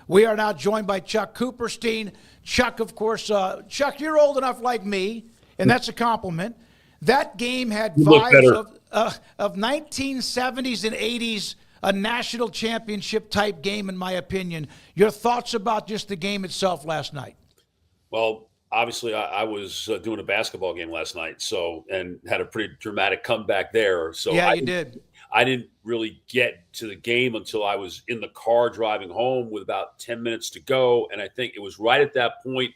We are now joined by Chuck Cooperstein. Chuck, of course, Chuck, you're old enough like me, and that's a compliment. That game had vibes of 1970s and 80s, a national championship type game, in my opinion. Your thoughts about just the game itself last night? Well, obviously, I was doing a basketball game last night, and had a pretty dramatic comeback there. So yeah, you did. I didn't really get to the game until I was in the car driving home with about 10 minutes to go. And I think it was right at that point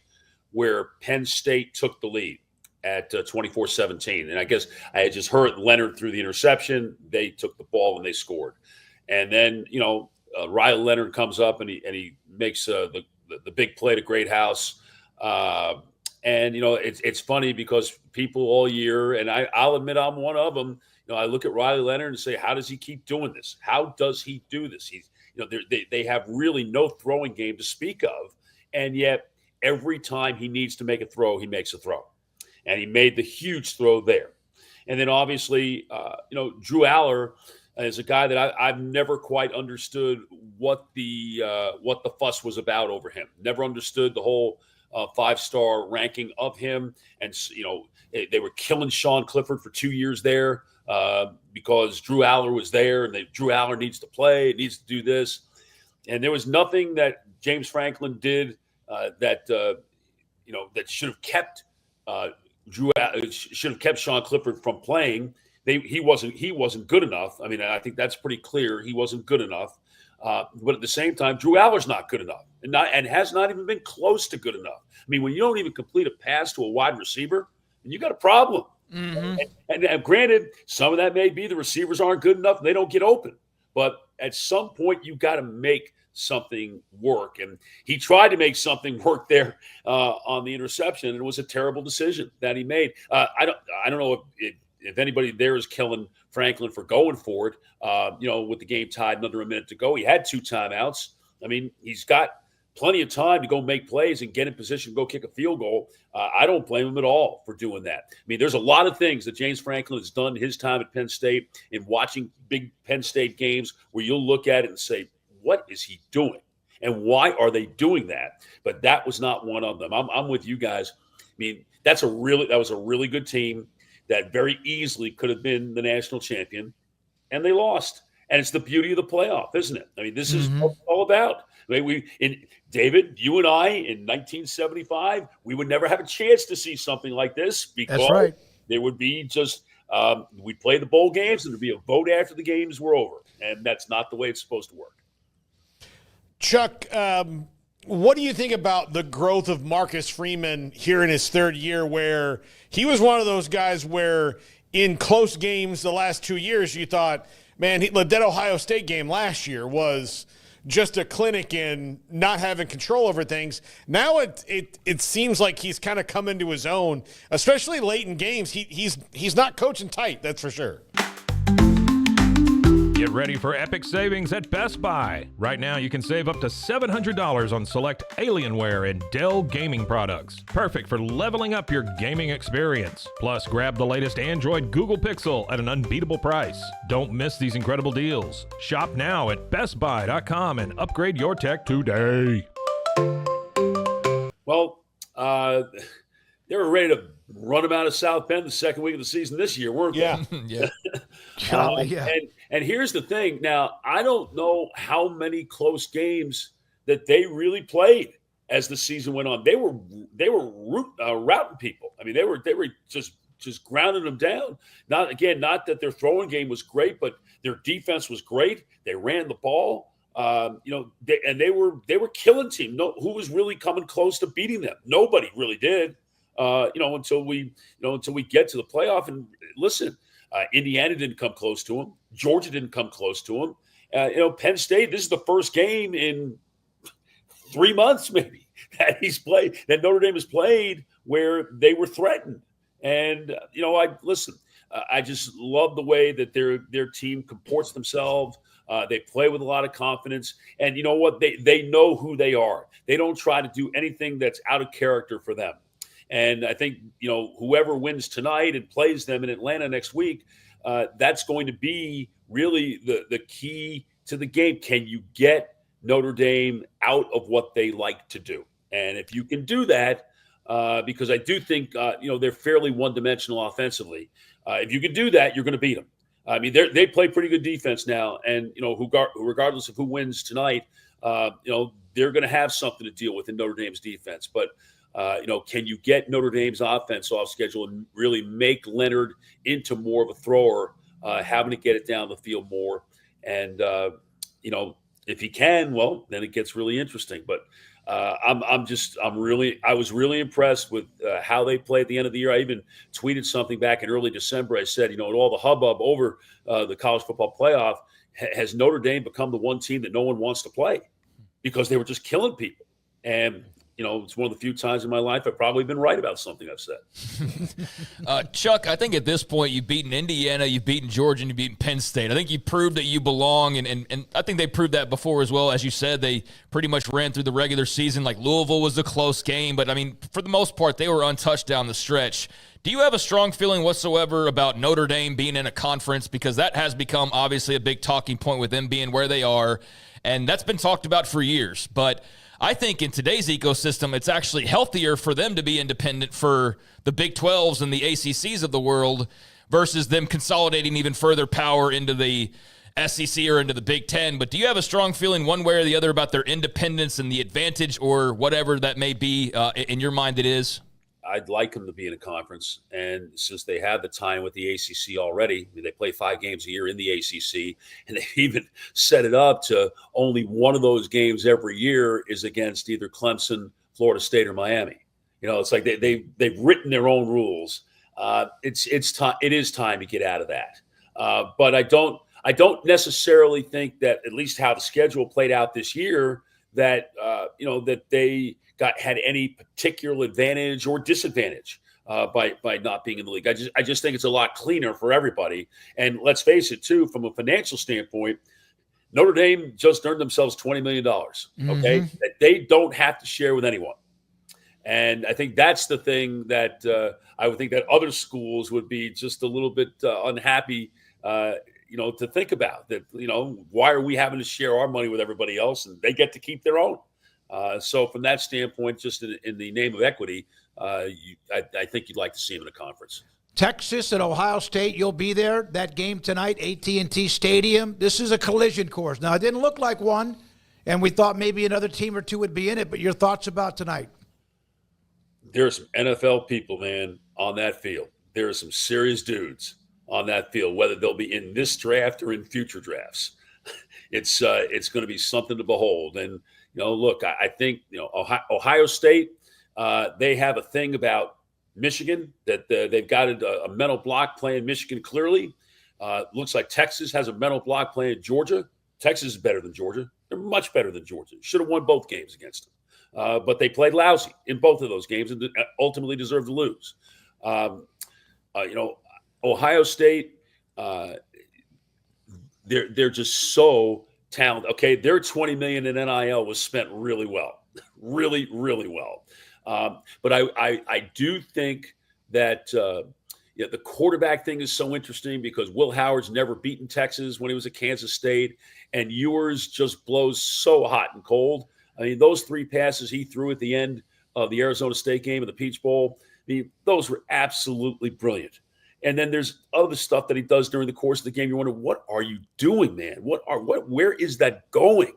where Penn State took the lead at 24-17. And I guess I had just heard Leonard through the interception. They took the ball and they scored. And then, Riley Leonard comes up and he makes the big play to Greathouse. It's funny because people all year, and I'll admit I'm one of them, I look at Riley Leonard and say, how does he keep doing this? How does he do this? They have really no throwing game to speak of. And yet every time he needs to make a throw, he makes a throw. And he made the huge throw there. And then obviously, Drew Allar is a guy that I've never quite understood what the fuss was about over him. Never understood the whole five-star ranking of him. And, they were killing Sean Clifford for 2 years there because Drew Allar was there, and Drew Allar needs to play, needs to do this. And there was nothing that James Franklin did that should have kept Sean Clifford from playing. He wasn't good enough. I mean, I think that's pretty clear. He wasn't good enough. But at the same time, Drew Allar's not good enough, and has not even been close to good enough. I mean, when you don't even complete a pass to a wide receiver, you got a problem. Mm-hmm. And granted, some of that may be the receivers aren't good enough and they don't get open. But at some point, you got to make something work. And he tried to make something work there on the interception, and it was a terrible decision that he made. I don't know if anybody there is killing Franklin for going for it, with the game tied and under a minute to go. He had 2 timeouts. I mean, he's got plenty of time to go make plays and get in position to go kick a field goal. I don't blame him at all for doing that. I mean, there's a lot of things that James Franklin has done his time at Penn State in watching big Penn State games where you'll look at it and say, what is he doing? And why are they doing that? But that was not one of them. I'm with you guys. I mean, that was a really good team that very easily could have been the national champion, and they lost. And it's the beauty of the playoff, isn't it? I mean, this is what it's all about. I mean, David, you and I in 1975, we would never have a chance to see something like this because that's right. There would be just we'd play the bowl games and there'd be a vote after the games were over, and that's not the way it's supposed to work. Chuck, what do you think about the growth of Marcus Freeman here in his 3rd year, where he was one of those guys where in close games the last 2 years you thought, man, that Ohio State game last year was just a clinic in not having control over things. Now it seems like he's kind of come into his own, especially late in games. He's not coaching tight, that's for sure. Get ready for epic savings at Best Buy. Right now, you can save up to $700 on select Alienware and Dell gaming products. Perfect for leveling up your gaming experience. Plus, grab the latest Android Google Pixel at an unbeatable price. Don't miss these incredible deals. Shop now at bestbuy.com and upgrade your tech today. Well, they were ready to run them out of South Bend the second week of the season this year, weren't they? Yeah. Yeah. And here's the thing. Now, I don't know how many close games that they really played as the season went on. They were routing people. I mean, they were just grounding them down. Not that their throwing game was great, but their defense was great. They ran the ball. They were killing team. Who was really coming close to beating them? Nobody really did. Until we get to the playoff. And listen, Indiana didn't come close to him. Georgia didn't come close to him. Penn State, this is the first game in 3 months maybe that Notre Dame has played where they were threatened. And, I just love the way that their team comports themselves. They play with a lot of confidence. And you know what? They know who they are. They don't try to do anything that's out of character for them. And I think, whoever wins tonight and plays them in Atlanta next week, that's going to be really the key to the game. Can you get Notre Dame out of what they like to do. And if you can do that, because I do think, they're fairly one-dimensional offensively. If you can do that, you're going to beat them. I mean, they play pretty good defense now. And, regardless of who wins tonight, they're going to have something to deal with in Notre Dame's defense. But, can you get Notre Dame's offense off schedule and really make Leonard into more of a thrower, having to get it down the field more? And, if he can, well, then it gets really interesting. But I was really impressed with how they play at the end of the year. I even tweeted something back in early December. I said, all the hubbub over the college football playoff, has Notre Dame become the one team that no one wants to play because they were just killing people? And it's one of the few times in my life I've probably been right about something I've said. Chuck, I think at this point you've beaten Indiana, you've beaten Georgia, and you've beaten Penn State. I think you proved that you belong, and I think they proved that before as well. As you said, they pretty much ran through the regular season. Like Louisville was a close game, but, I mean, for the most part, they were untouched down the stretch. Do you have a strong feeling whatsoever about Notre Dame being in a conference? Because that has become obviously a big talking point with them being where they are, and that's been talked about for years. But I think in today's ecosystem, it's actually healthier for them to be independent for the Big 12s and the ACCs of the world versus them consolidating even further power into the SEC or into the Big 10. But do you have a strong feeling one way or the other about their independence and the advantage or whatever that may be in your mind it is? I'd like them to be in a conference. And since they have the time with the ACC already, I mean, they play 5 games a year in the ACC, and they even set it up to only one of those games every year is against either Clemson, Florida State, or Miami. It's like they've written their own rules. It is time to get out of that. But I don't necessarily think that, at least how the schedule played out this year, that that they had any particular advantage or disadvantage by not being in the league. I just think it's a lot cleaner for everybody. And let's face it, too, from a financial standpoint, Notre Dame just earned themselves $20 million, okay, that they don't have to share with anyone. And I think that's the thing that I would think that other schools would be just a little bit unhappy to think about. That, why are we having to share our money with everybody else and they get to keep their own? So from that standpoint, just in the name of equity, I think you'd like to see him in a conference. Texas and Ohio State, you'll be there. That game tonight, AT&T Stadium. This is a collision course. Now, it didn't look like one, and we thought maybe another team or two would be in it, but your thoughts about tonight? There are some NFL people, man, on that field. There are some serious dudes on that field, whether they'll be in this draft or in future drafts. It's going to be something to behold. And, look, I think, Ohio State, they have a thing about Michigan that they've got a mental block playing Michigan clearly. Looks like Texas has a mental block playing Georgia. Texas is better than Georgia. They're much better than Georgia. Should have won both games against them. But they played lousy in both of those games and ultimately deserved to lose. Ohio State, they're just so talented. Okay, their $20 million in NIL was spent really well, really, really well. But I do think that the quarterback thing is so interesting because Will Howard's never beaten Texas when he was at Kansas State, and Ewers just blows so hot and cold. I mean, those 3 passes he threw at the end of the Arizona State game in the Peach Bowl, those were absolutely brilliant. And then there's other stuff that he does during the course of the game. You wonder, what are you doing, man? Where is that going?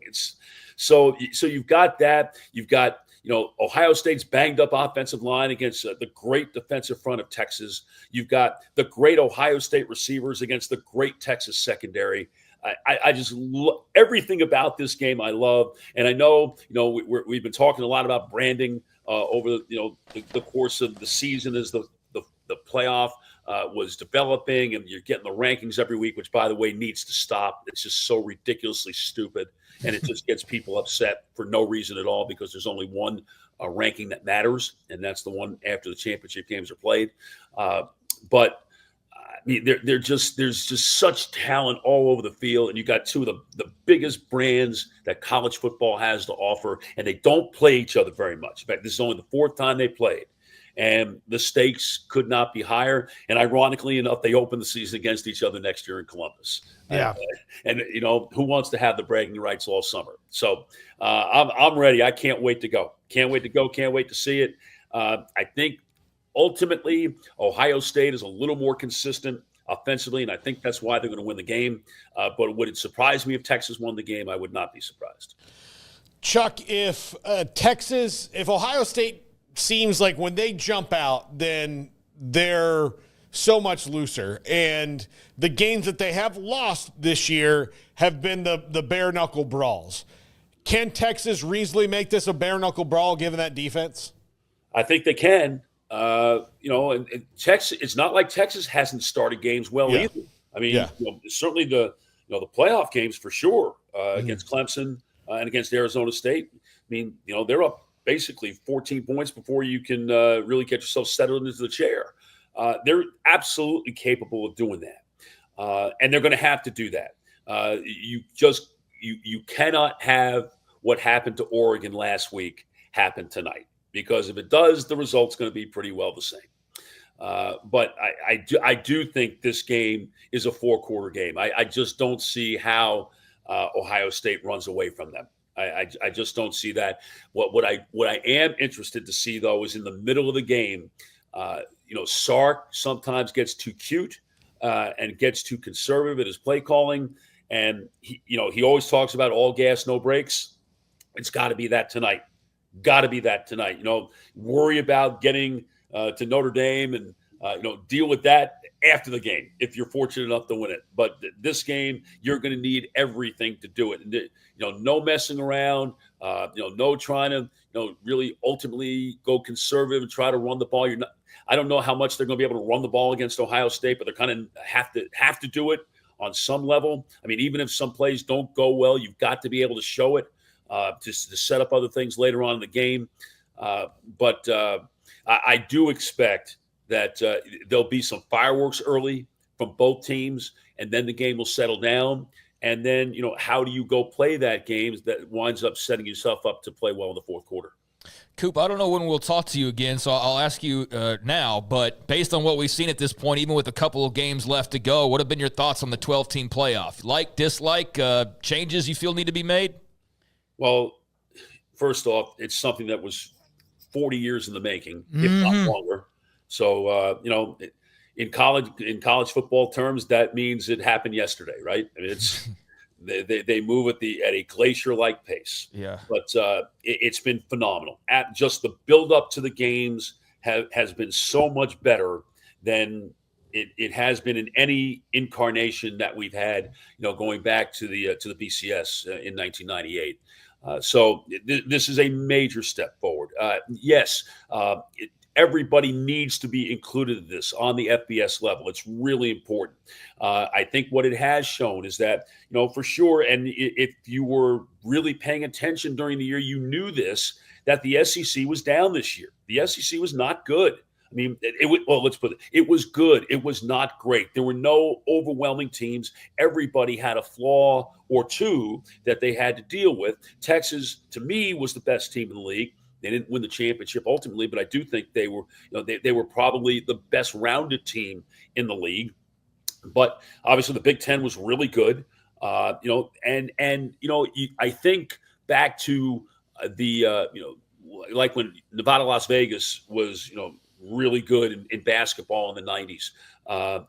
So you've got that. You've got, Ohio State's banged up offensive line against the great defensive front of Texas. You've got the great Ohio State receivers against the great Texas secondary. I just love everything about this game. I love, and I know, we've been talking a lot about branding over, the course of the season as the playoff was developing, and you're getting the rankings every week, which, by the way, needs to stop. It's just so ridiculously stupid, and it just gets people upset for no reason at all because there's only one ranking that matters, and that's the one after the championship games are played. But I mean, there's just such talent all over the field, and you got two of the biggest brands that college football has to offer, and they don't play each other very much. In fact, this is only the 4th time they played. and the stakes could not be higher. And ironically enough, they open the season against each other next year in Columbus. Yeah. And who wants to have the bragging rights all summer? So I'm ready. I can't wait to go. Can't wait to go. Can't wait to see it. I think ultimately Ohio State is a little more consistent offensively, and I think that's why they're going to win the game. But would it surprise me if Texas won the game? I would not be surprised. Chuck, if Ohio State seems like when they jump out, then they're so much looser. And the games that they have lost this year have been the bare-knuckle brawls. Can Texas reasonably make this a bare-knuckle brawl given that defense? I think they can. And Texas, it's not like Texas hasn't started games well either. I mean, certainly the playoff games for sure against Clemson and against Arizona State. I mean, they're up basically 14 points before you can really get yourself settled into the chair. They're absolutely capable of doing that, and they're going to have to do that. You cannot have what happened to Oregon last week happen tonight, because if it does, the result's going to be pretty well the same. But I do think this game is a 4-quarter game. I just don't see how Ohio State runs away from them. I just don't see that. What I am interested to see, though, is in the middle of the game. Sark sometimes gets too cute and gets too conservative in his play calling, and he always talks about all gas, no brakes. It's got to be that tonight. Got to be that tonight. Worry about getting to Notre Dame and deal with that after the game if you're fortunate enough to win it. But this game, you're going to need everything to do it. And no messing around. No trying to really ultimately go conservative and try to run the ball. I don't know how much they're going to be able to run the ball against Ohio State, but they're kind of have to do it on some level. I mean, even if some plays don't go well, you've got to be able to show it. Just to set up other things later on in the game. But I do expect that there'll be some fireworks early from both teams, and then the game will settle down. And then, how do you go play that game that winds up setting yourself up to play well in the fourth quarter? Coop, I don't know when we'll talk to you again, so I'll ask you now. But based on what we've seen at this point, even with a couple of games left to go, what have been your thoughts on the 12-team playoff? Like, dislike, changes you feel need to be made? Well, first off, it's something that was 40 years in the making, if not longer. So, in college football terms, that means it happened yesterday, right? I mean, it's they move at a glacier-like pace. Yeah. But it's been phenomenal. Just the build-up to the games has been so much better than it has been in any incarnation that we've had, going back to the BCS in 1998. So this is a major step forward. Yes, everybody needs to be included in this on the FBS level. It's really important. I think what it has shown is that, for sure, and if you were really paying attention during the year, you knew this, that the SEC was down this year. The SEC was not good. I mean, let's put it. It was good. It was not great. There were no overwhelming teams. Everybody had a flaw or two that they had to deal with. Texas, to me, was the best team in the league. They didn't win the championship ultimately, but I do think they were, they were probably the best rounded team in the league. But obviously, the Big Ten was really good. I think back to like when Nevada, Las Vegas was, really good in basketball in the 90s,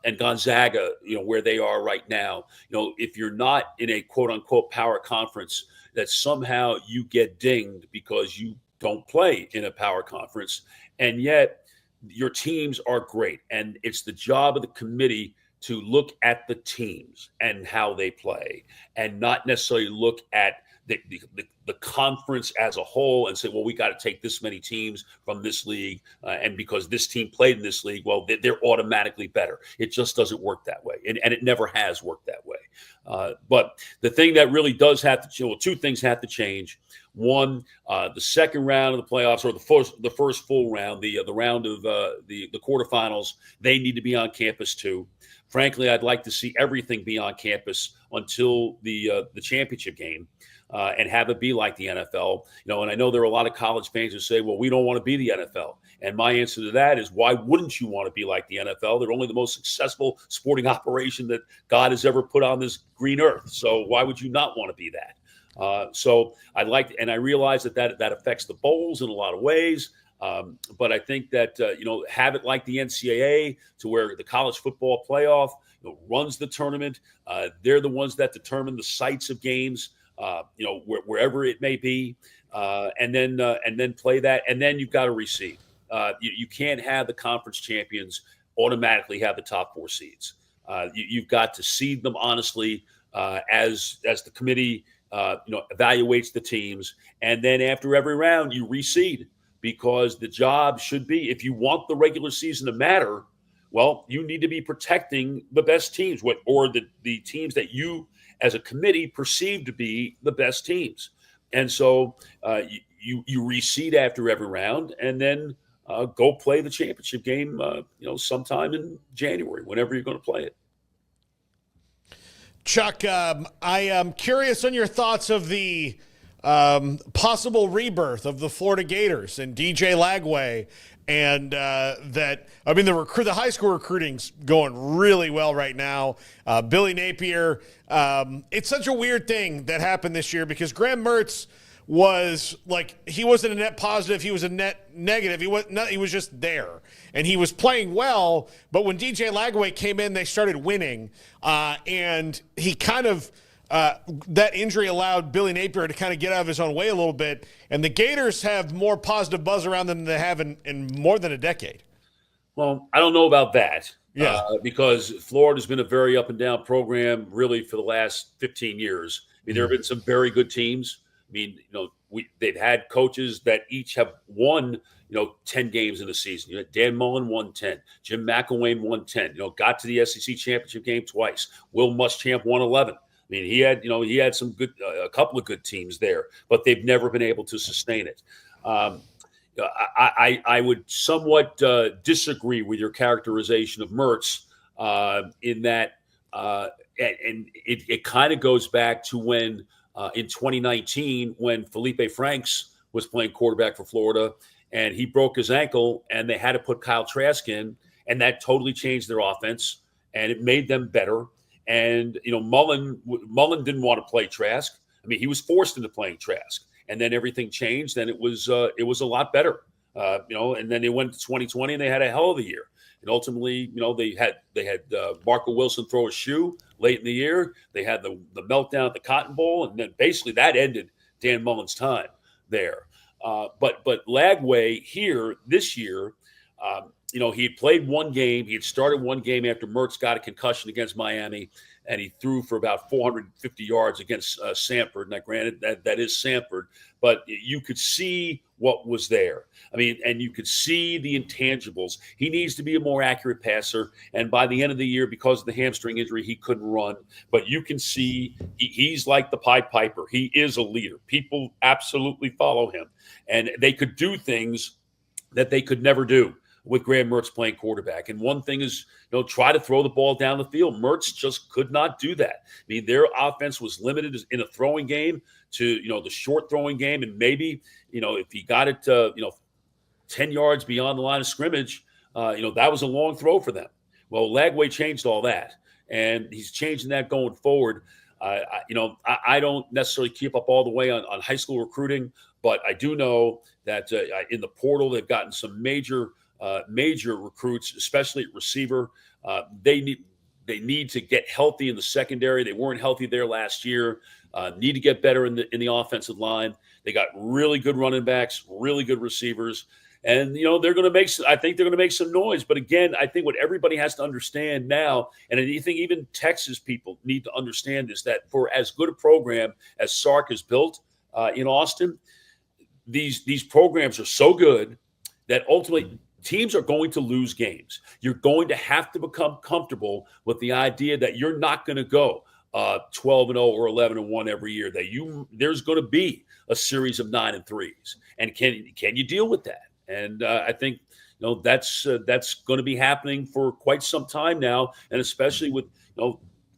and Gonzaga, where they are right now. If you're not in a quote unquote power conference, that somehow you get dinged because you don't play in a power conference, and yet your teams are great. And it's the job of the committee to look at the teams and how they play, and not necessarily look at the conference as a whole and say, well, we got to take this many teams from this league, and because this team played in this league, well, they're automatically better. It just doesn't work that way, and it never has worked that way. But the thing that really does have to change, well, two things have to change. One, the second round of the playoffs, or the first full round, the round of the quarterfinals, they need to be on campus too. Frankly, I'd like to see everything be on campus until the championship game. and have it be like the NFL. And I know there are a lot of college fans who say, well, we don't want to be the NFL. And my answer to that is, why wouldn't you want to be like the NFL? They're only the most successful sporting operation that God has ever put on this green earth. So why would you not want to be that? So I realize that affects the bowls in a lot of ways. But I think that, have it like the NCAA, to where the College Football Playoff runs the tournament. They're the ones that determine the sites of games, wherever it may be, and then play that. And then you've got to reseed. You can't have the conference champions automatically have the top 4 seeds. You've got to seed them honestly, as the committee evaluates the teams, and then after every round you reseed, because the job should be, if you want the regular season to matter, well, you need to be protecting the best teams, or the teams that you as a committee perceive to be the best teams. And so you reseed after every round, and then go play the championship game, sometime in January, whenever you're going to play it. Chuck, I am curious on your thoughts of the possible rebirth of the Florida Gators and DJ Lagway, and the high school recruiting's going really well right now. Billy Napier, it's such a weird thing that happened this year, because Graham Mertz he wasn't a net positive, he was a net negative. He was just there, and he was playing well. But when DJ Lagway came in, they started winning, and he kind of that injury allowed Billy Napier to kind of get out of his own way a little bit. And the Gators have more positive buzz around them than they have in more than a decade. Well, I don't know about that. Yeah. Because Florida's been a very up and down program really for the last 15 years. I mean, there have been some very good teams. I mean, they've had coaches that each have won, 10 games in a season. Dan Mullen won 10. Jim McElwain won 10. Got to the SEC championship game twice. Will Muschamp won 11. I mean, he had some good, a couple of good teams there, but they've never been able to sustain it. I would somewhat disagree with your characterization of Mertz in that, and it kind of goes back to when in 2019, when Felipe Franks was playing quarterback for Florida, and he broke his ankle, and they had to put Kyle Trask in, and that totally changed their offense, and it made them better. And Mullen didn't want to play Trask. I mean, he was forced into playing Trask, and then everything changed, and it was a lot better. And then they went to 2020, and they had a hell of a year. And ultimately, they had Marco Wilson throw a shoe late in the year. They had the meltdown at the Cotton Bowl, and then basically that ended Dan Mullen's time there. But Lagway here this year, he had played one game. He had started one game after Mertz got a concussion against Miami, and he threw for about 450 yards against Samford. Now, granted, that is Samford, but you could see what was there. I mean, and you could see the intangibles. He needs to be a more accurate passer, and by the end of the year, because of the hamstring injury, he couldn't run. But you can see he's like the Pied Piper. He is a leader. People absolutely follow him, and they could do things that they could never do with Graham Mertz playing quarterback. And one thing is, try to throw the ball down the field. Mertz just could not do that. I mean, their offense was limited in a throwing game to, the short throwing game. And maybe, if he got it, 10 yards beyond the line of scrimmage, that was a long throw for them. Well, Lagway changed all that, and he's changing that going forward. I don't necessarily keep up all the way on high school recruiting, but I do know that in the portal, they've gotten some major recruits, especially at receiver. They need to get healthy in the secondary. They weren't healthy there last year. Need to get better in the offensive line. They got really good running backs, really good receivers, and they're going to I think they're going to make some noise. But again, I think what everybody has to understand now, and I think even Texas people need to understand, is that for as good a program as Sark has built in Austin, these programs are so good that ultimately teams are going to lose games. You're going to have to become comfortable with the idea that you're not going to go 12-0 or 11-1 every year. That there's going to be a series of 9-3s, and can you deal with that? And I think that's going to be happening for quite some time now, and especially with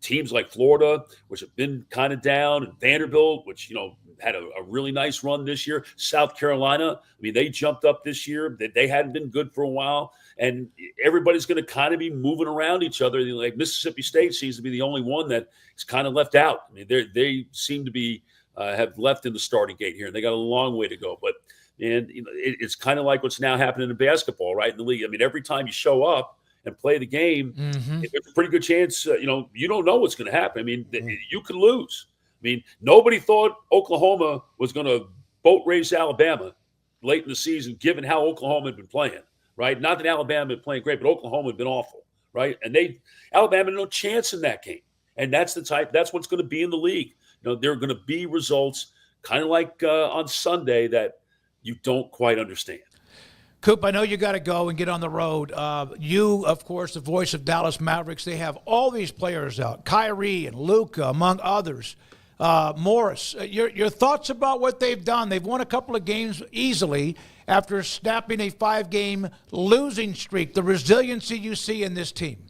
teams like Florida, which have been kind of down, and Vanderbilt, which, had a really nice run this year. South Carolina, I mean, they jumped up this year. They hadn't been good for a while. And everybody's going to kind of be moving around each other. Like Mississippi State seems to be the only one that is kind of left out. I mean, they seem to be have left in the starting gate here, and they got a long way to go. But it's kind of like what's now happening in basketball, right, in the league. I mean, every time you show up and play the game, there's a pretty good chance, you don't know what's going to happen. I mean, you could lose. I mean, nobody thought Oklahoma was going to boat race Alabama late in the season, given how Oklahoma had been playing, right? Not that Alabama had been playing great, but Oklahoma had been awful, right? And Alabama had no chance in that game. And that's what's going to be in the league. There are going to be results kind of like on Sunday that you don't quite understand. Coop, I know you got to go and get on the road. You, of course, the voice of Dallas Mavericks, they have all these players out, Kyrie and Luka, among others. Morris, your thoughts about what they've done? They've won a couple of games easily after snapping a 5-game losing streak. The resiliency you see in this team.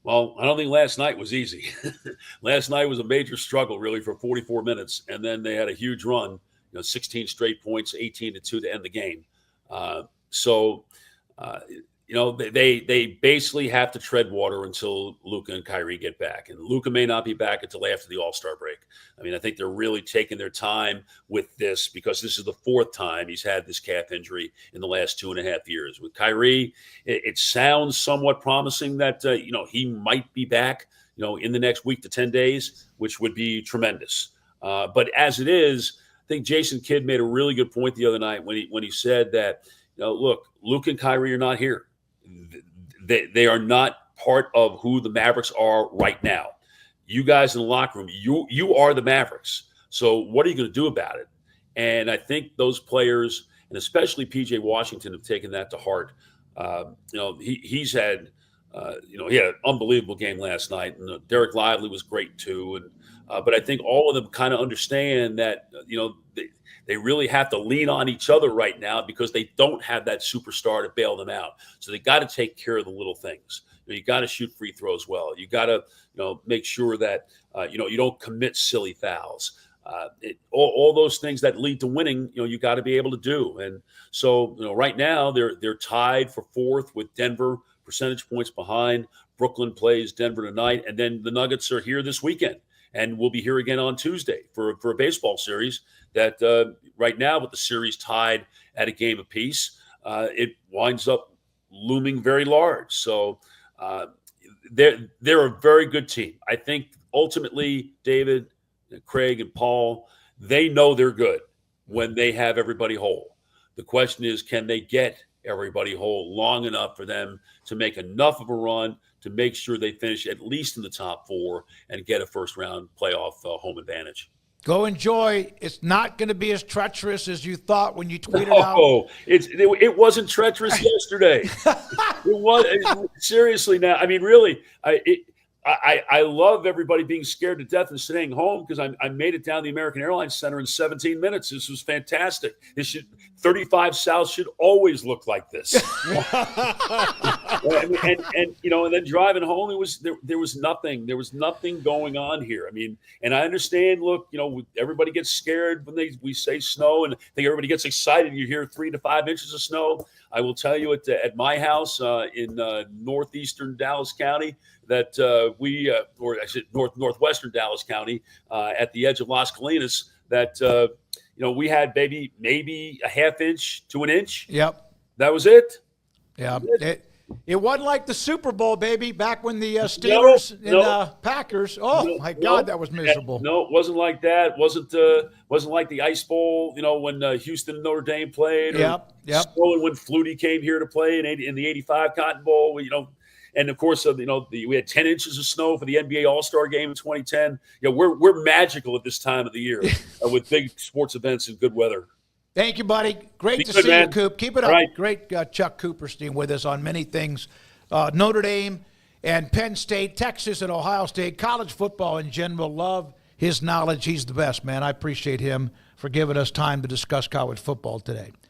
Well, I don't think last night was easy. Last night was a major struggle, really, for 44 minutes, and then they had a huge run, 16 straight points, 18-2 to end the game. They basically have to tread water until Luka and Kyrie get back. And Luka may not be back until after the All-Star break. I mean, I think they're really taking their time with this because this is the 4th time he's had this calf injury in the last 2.5 years. With Kyrie, it sounds somewhat promising that, he might be back, in the next week to 10 days, which would be tremendous. But as it is, I think Jason Kidd made a really good point the other night when he said that, look, Luka and Kyrie are not here. They are not part of who the Mavericks are right now. You guys in the locker room, you are the Mavericks. So what are you going to do about it? And I think those players, and especially P.J. Washington, have taken that to heart. He's had, he had an unbelievable game last night, and Derek Lively was great too. And but I think all of them kind of understand that they really have to lean on each other right now because they don't have that superstar to bail them out. So they got to take care of the little things. You got to shoot free throws well. You got to make sure that you don't commit silly fouls. All those things that lead to winning, you got to be able to do. And so right now they're tied for 4th with Denver, percentage points behind. Brooklyn plays Denver tonight, and then the Nuggets are here this weekend. And we'll be here again on Tuesday for a baseball series that right now with the series tied at a game apiece, it winds up looming very large. So they're a very good team. I think ultimately, David, Craig, and Paul, they know they're good when they have everybody whole. The question is, can they get everybody whole long enough for them to make enough of a run to make sure they finish at least in the top 4 and get a first-round playoff home advantage? Go enjoy. It's not going to be as treacherous as you thought when you tweeted out. Oh, it wasn't treacherous yesterday. It was seriously. Now, I mean, really, I love everybody being scared to death and staying home because I made it down the American Airlines Center in 17 minutes. This was fantastic. 35 South should always look like this. And then driving home, there was nothing. There was nothing going on here. I mean, and I understand. Look, everybody gets scared when we say snow, and I think everybody gets excited. You hear 3 to 5 inches of snow. I will tell you at my house in northeastern Dallas County that or I said northwestern Dallas County at the edge of Las Colinas that we had maybe a half inch to an inch. Yep. That was it. Yeah. It wasn't like the Super Bowl, baby, back when the Steelers and Packers. Oh, my God, that was miserable. No, it wasn't like that. Wasn't like the Ice Bowl, when Houston and Notre Dame played. Yep. Or when Flutie came here to play in the 85 Cotton Bowl, And, of course, we had 10 inches of snow for the NBA All-Star Game in 2010. We're magical at this time of the year with big sports events and good weather. Thank you, buddy. Great to see you, Coop. Keep it up. Right. Great Chuck Cooperstein with us on many things. Notre Dame and Penn State, Texas and Ohio State, college football in general. Love his knowledge. He's the best, man. I appreciate him for giving us time to discuss college football today.